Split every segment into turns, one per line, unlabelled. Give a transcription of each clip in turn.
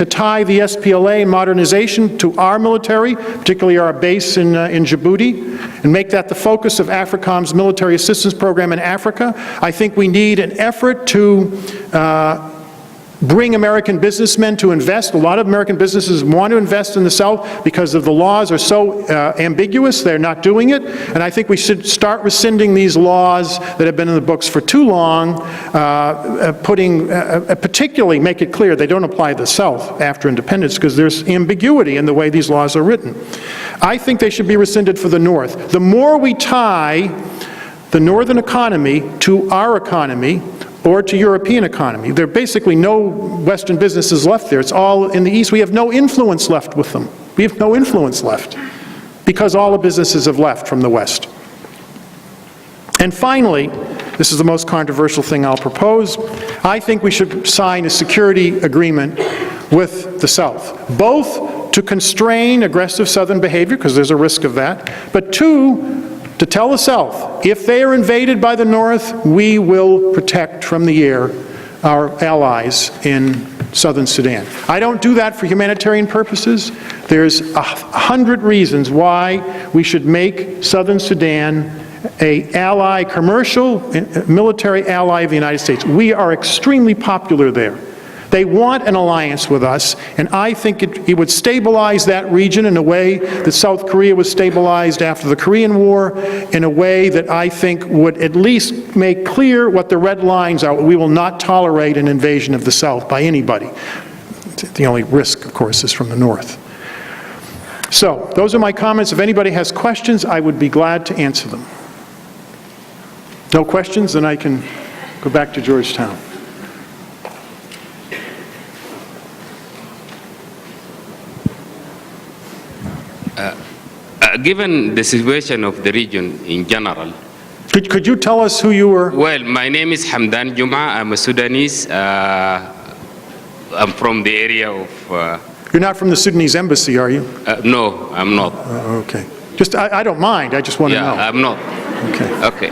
to tie the SPLA modernization to our military, particularly our base in Djibouti, and make that the focus of AFRICOM's military assistance program in Africa. I think we need an effort to bring American businessmen to invest. A lot of American businesses want to invest in the South because of the laws are so ambiguous, they're not doing it. And I think we should start rescinding these laws that have been in the books for too long, particularly make it clear they don't apply to the South after independence because there's ambiguity in the way these laws are written. I think they should be rescinded for the North. The more we tie the Northern economy to our economy, or to European economy. There are basically no Western businesses left there. It's all in the East. We have no influence left with them. We have no influence left because all the businesses have left from the West. And finally, this is the most controversial thing I'll propose, I think we should sign a security agreement with the South, both to constrain aggressive Southern behavior, because there's a risk of that, but two, to tell the South, if they are invaded by the North, we will protect from the air our allies in southern Sudan. I don't do that for humanitarian purposes. There's 100 reasons why we should make southern Sudan an ally, commercial, military ally of the United States. We are extremely popular there. They want an alliance with us, and I think it would stabilize that region in a way that South Korea was stabilized after the Korean War, in a way that I think would at least make clear what the red lines are. We will not tolerate an invasion of the South by anybody. The only risk, of course, is from the North. So, those are my comments. If anybody has questions, I would be glad to answer them. No questions? Then I can go back to Georgetown.
Given the situation of the region in general,
could you tell us who you were?
Well, my name is Hamdan Juma. I'm a Sudanese. I'm from the area of...
You're not from the Sudanese embassy, are you?
No, I'm not.
Okay. Just, I don't mind. I just want to know.
Yeah, I'm not.
Okay.
Okay.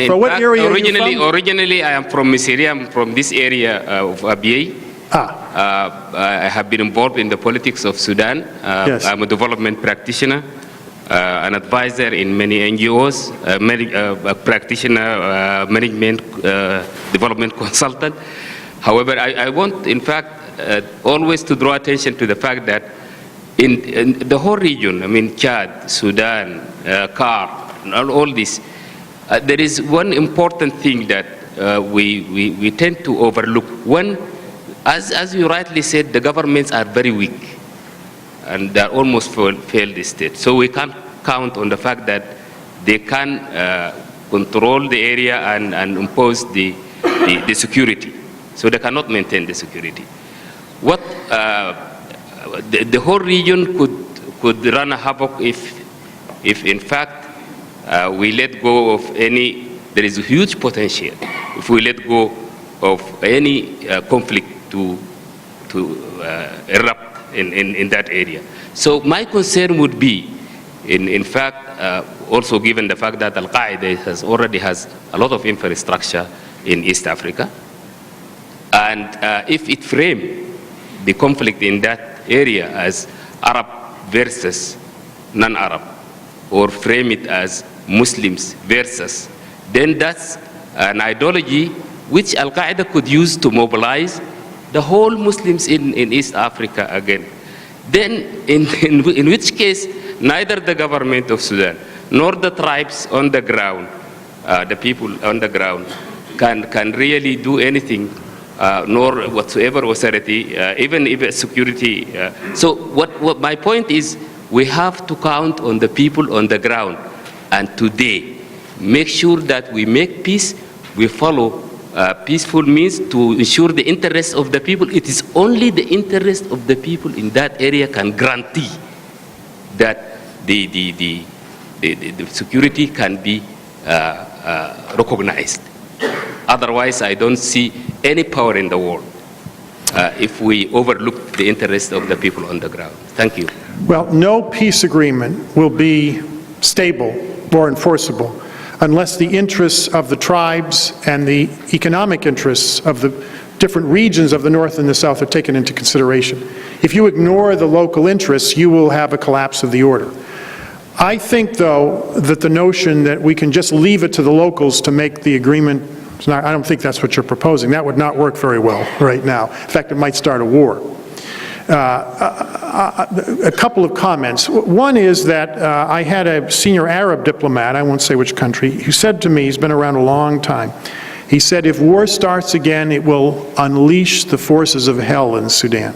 For what area are you from?
Originally, I am from Missouri. I'm from this area of Abyei. I have been involved in the politics of Sudan.
Yes.
I'm a development practitioner, an advisor in many NGOs, practitioner, management, development consultant. However, I want, in fact, always to draw attention to the fact that in the whole region, I mean Chad, Sudan, CAR, all this, there is one important thing that we tend to overlook. One, as you rightly said, the governments are very weak and they are almost failed state. So we can't count on the fact that they can control the area and impose the security. So they cannot maintain the security. What the whole region could run a havoc if in fact we let go of any, there is a huge potential if we let go of any conflict to erupt in that area. So my concern would be, in fact, also given the fact that Al-Qaeda already has a lot of infrastructure in East Africa, and if it frames the conflict in that area as Arab versus non-Arab, or frame it as Muslims versus, then that's an ideology which Al-Qaeda could use to mobilize the whole Muslims in East Africa again. Then, in which case, neither the government of Sudan nor the tribes on the ground, the people on the ground, can really do anything, nor whatsoever authority, even if security. So what my point is, we have to count on the people on the ground, and today, make sure that we make peace, we follow peaceful means to ensure the interests of the people. It is only the interest of the people in that area can guarantee that the security can be recognized. Otherwise, I don't see any power in the world if we overlook the interests of the people on the ground. Thank you.
Well, no peace agreement will be stable or enforceable unless the interests of the tribes and the economic interests of the different regions of the North and the South are taken into consideration. If you ignore the local interests, you will have a collapse of the order. I think, though, that the notion that we can just leave it to the locals to make the agreement, I don't think that's what you're proposing. That would not work very well right now. In fact, it might start a war. A couple of comments. One is that I had a senior Arab diplomat, I won't say which country, who said to me, he's been around a long time, he said, if war starts again, it will unleash the forces of hell in Sudan.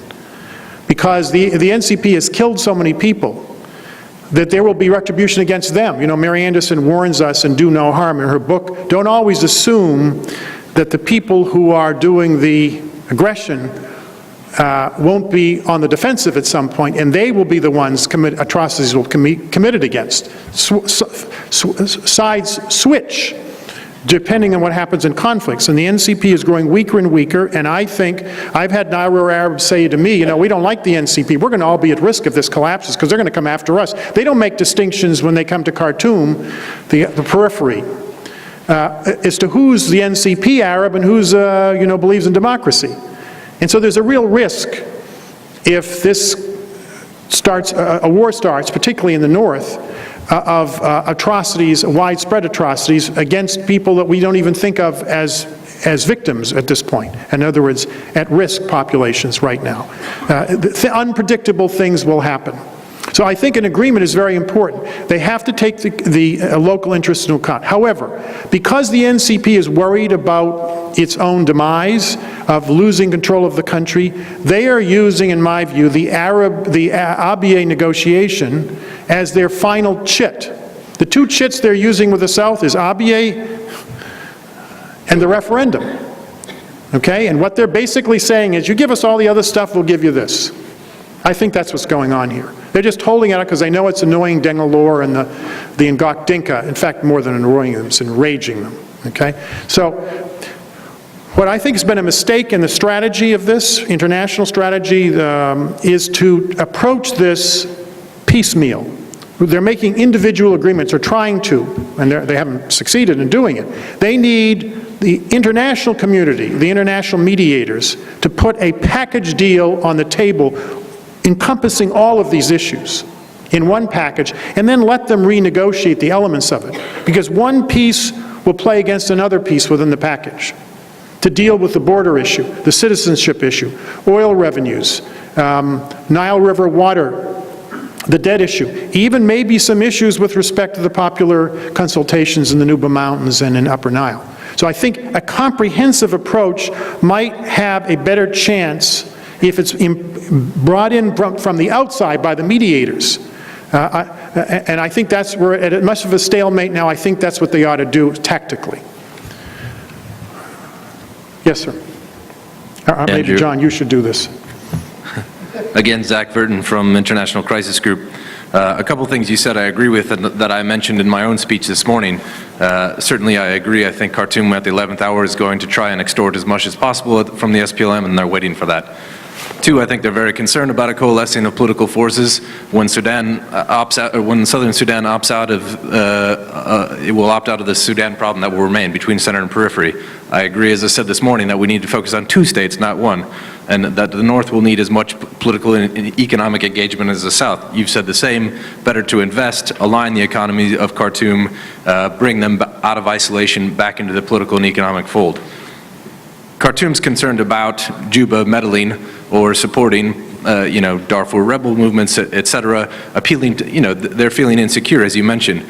Because the NCP has killed so many people that there will be retribution against them. You know, Mary Anderson warns us in Do No Harm in her book, don't always assume that the people who are doing the aggression won't be on the defensive at some point, and they will be the ones atrocities will be committed against. Sides switch depending on what happens in conflicts, and the NCP is growing weaker and weaker, and I think, I've had Nauru Arabs say to me, you know, we don't like the NCP, we're going to all be at risk if this collapses, because they're going to come after us. They don't make distinctions when they come to Khartoum, the periphery, as to who's the NCP Arab and who's, you know, believes in democracy. And so there's a real risk if this starts, a war starts, particularly in the north, of atrocities, widespread atrocities against people that we don't even think of as victims at this point. In other words, at-risk populations right now. Unpredictable things will happen. So I think an agreement is very important. They have to take the local interests into account. However, because the NCP is worried about its own demise, of losing control of the country, they are using, in my view, the Abyei negotiation as their final chit. The two chits they're using with the South is Abyei and the referendum. Okay? And what they're basically saying is, you give us all the other stuff, we'll give you this. I think that's what's going on here. They're just holding it because they know it's annoying Dengalore and the Ngok Dinka. In fact, more than annoying them, it's enraging them. Okay? So, what I think has been a mistake in the strategy of this, international strategy, is to approach this piecemeal. They're making individual agreements, or trying to, and they haven't succeeded in doing it. They need the international community, the international mediators, to put a package deal on the table encompassing all of these issues in one package, and then let them renegotiate the elements of it. Because one piece will play against another piece within the package to deal with the border issue, the citizenship issue, oil revenues, Nile River water, the debt issue, even maybe some issues with respect to the popular consultations in the Nuba Mountains and in Upper Nile. So I think a comprehensive approach might have a better chance if it's brought in from the outside by the mediators. And I think that's where, at much of a stalemate now, I think that's what they ought to do tactically. Yes, sir. Maybe, John, you should do this.
Again, Zach Burton from International Crisis Group. A couple things you said I agree with and that I mentioned in my own speech this morning. Certainly I agree. I think Khartoum at the 11th hour is going to try and extort as much as possible from the SPLM, and they're waiting for that. Two, I think they're very concerned about a coalescing of political forces. When Sudan opts out, or when Southern Sudan opts out of, it will opt out of the Sudan problem that will remain between center and periphery. I agree, as I said this morning, that we need to focus on two states, not one, and that the North will need as much political and economic engagement as the South. You've said the same. Better to invest, align the economy of Khartoum, bring them out of isolation back into the political and economic fold. Khartoum's concerned about Juba meddling or supporting, Darfur rebel movements, et cetera, appealing to, they're feeling insecure, as you mentioned.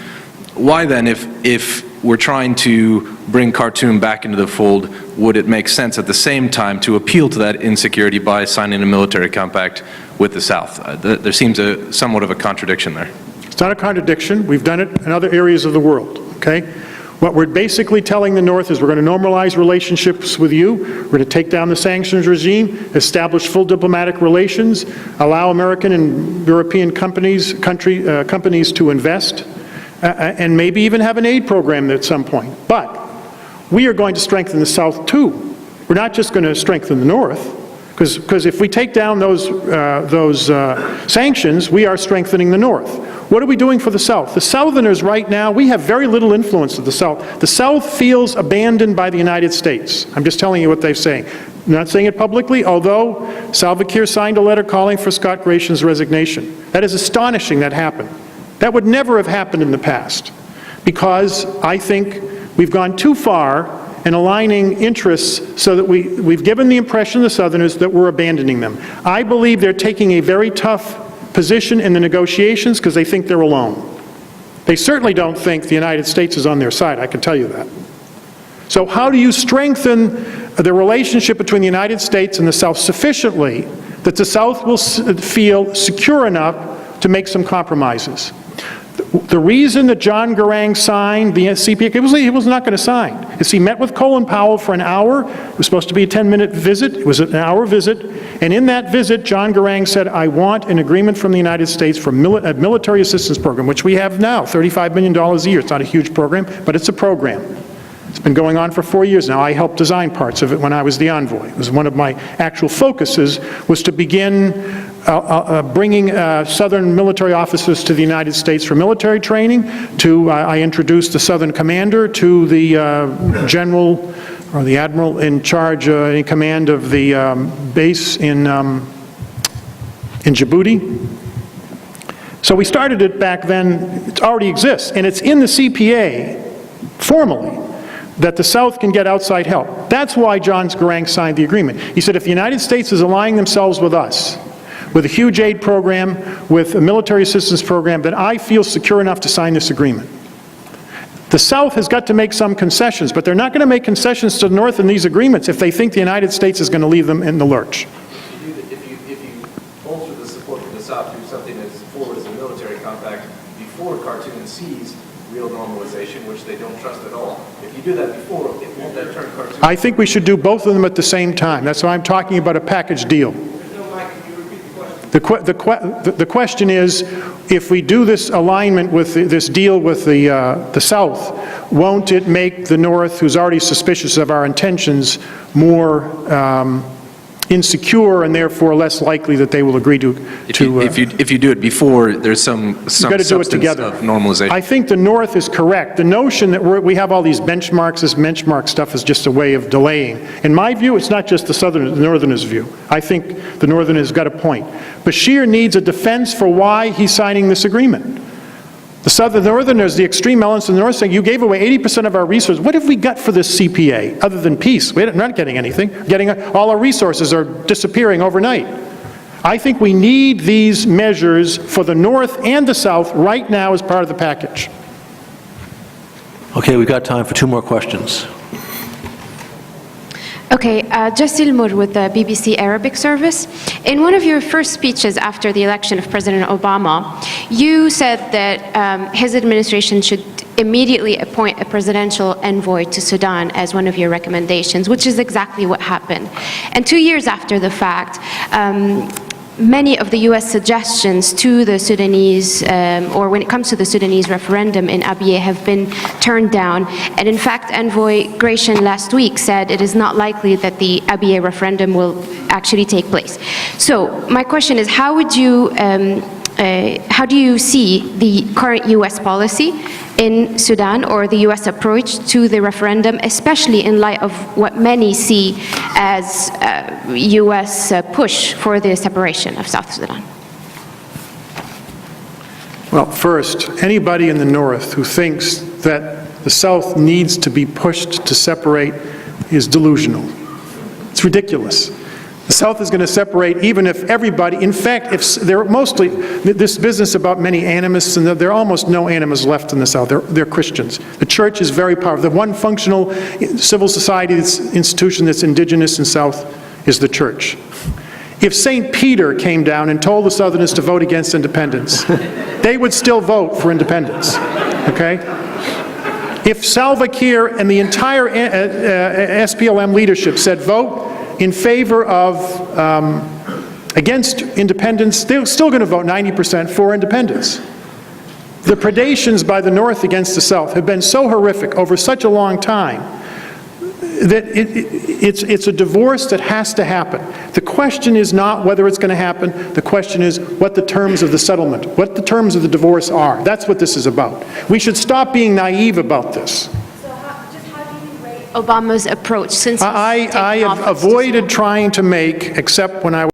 Why then, if we're trying to bring Khartoum back into the fold, would it make sense at the same time to appeal to that insecurity by signing a military compact with the South? There seems somewhat of a contradiction there.
It's not a contradiction. We've done it in other areas of the world, okay? What we're basically telling the North is we're going to normalize relationships with you, we're going to take down the sanctions regime, establish full diplomatic relations, allow American and European companies to invest, and maybe even have an aid program at some point. But we are going to strengthen the South too. We're not just going to strengthen the North, because if we take down those sanctions, we are strengthening the North. What are we doing for the South? The Southerners right now, we have very little influence of the South. The South feels abandoned by the United States. I'm just telling you what they're saying. I'm not saying it publicly, although Salva Kiir signed a letter calling for Scott Gratian's resignation. That is astonishing that happened. That would never have happened in the past, because I think we've gone too far in aligning interests so that we've given the impression to the Southerners that we're abandoning them. I believe they're taking a very tough position in the negotiations because they think they're alone. They certainly don't think the United States is on their side, I can tell you that. So how do you strengthen the relationship between the United States and the South sufficiently that the South will feel secure enough to make some compromises? The reason that John Garang signed the CPA, he was not going to sign, is he met with Colin Powell for an hour. It was supposed to be a 10-minute visit. It was an hour visit. And in that visit, John Garang said, I want an agreement from the United States for a military assistance program, which we have now, $35 million a year. It's not a huge program, but it's a program. It's been going on for 4 years now. I helped design parts of it when I was the envoy. It was one of my actual focuses was to begin bringing Southern military officers to the United States for military training. I introduced the Southern commander to the general or the admiral in charge, in command of the base in Djibouti. So we started it back then. It already exists, and it's in the CPA formally, that the South can get outside help. That's why John Garang signed the agreement. He said, if the United States is aligning themselves with us, with a huge aid program, with a military assistance program, then I feel secure enough to sign this agreement. The South has got to make some concessions, but they're not going to make concessions to the North in these agreements if they think the United States is going to leave them in the lurch.
If you bolster the support for the South through something as forward as a military compact before Khartoum sees real normalization, which they don't trust at all. If you do that before, it won't then turn Khartoum.
I think we should do both of them at the same time. That's why I'm talking about a package deal. The question is, if we do this alignment with this deal with the South, won't it make the North, who's already suspicious of our intentions, more insecure and therefore less likely that they will agree to...
If you do it before, there's some substance of normalization.
I think the North is correct. The notion that we have all these benchmarks, this benchmark stuff is just a way of delaying. In my view, it's not just the Northerners' view. I think the Northerners got a point. Bashir needs a defense for why he's signing this agreement. The Northerners, the extreme elements of the North, saying, you gave away 80% of our resources. What have we got for this CPA other than peace? We're not getting anything. All our resources are disappearing overnight. I think we need these measures for the North and the South right now as part of the package.
Okay, we've got time for 2 more questions.
Okay, Jasil Mour with the BBC Arabic service. In one of your first speeches after the election of President Obama, you said that his administration should immediately appoint a presidential envoy to Sudan as one of your recommendations, which is exactly what happened. And 2 years after the fact, many of the U.S. suggestions to the Sudanese, or when it comes to the Sudanese referendum in Abyei, have been turned down. And in fact, Envoy Gratian last week said it is not likely that the Abyei referendum will actually take place. So my question is, how do you see the current U.S. policy in Sudan, or the U.S. approach to the referendum, especially in light of what many see as U.S. push for the separation of South Sudan?
Well, first, anybody in the North who thinks that the South needs to be pushed to separate is delusional. It's ridiculous. The South is going to separate even if everybody, in fact, if they're mostly, this business about many animists, and there are almost no animists left in the South, they're Christians. The church is very powerful. The one functional civil society institution that's indigenous in South is the church. If St. Peter came down and told the Southerners to vote against independence, they would still vote for independence, okay? If Salva Kiir and the entire SPLM leadership said vote in favor of, against independence, they're still going to vote 90% for independence. The predations by the North against the South have been so horrific over such a long time. that it's a divorce that has to happen. The question is not whether it's going to happen. The question is what the terms of the settlement, what the terms of the divorce are. That's what this is about. We should stop being naive about this.
So just how do you rate Obama's approach since he's
I
taken
have
office?
avoided trying to make, except when I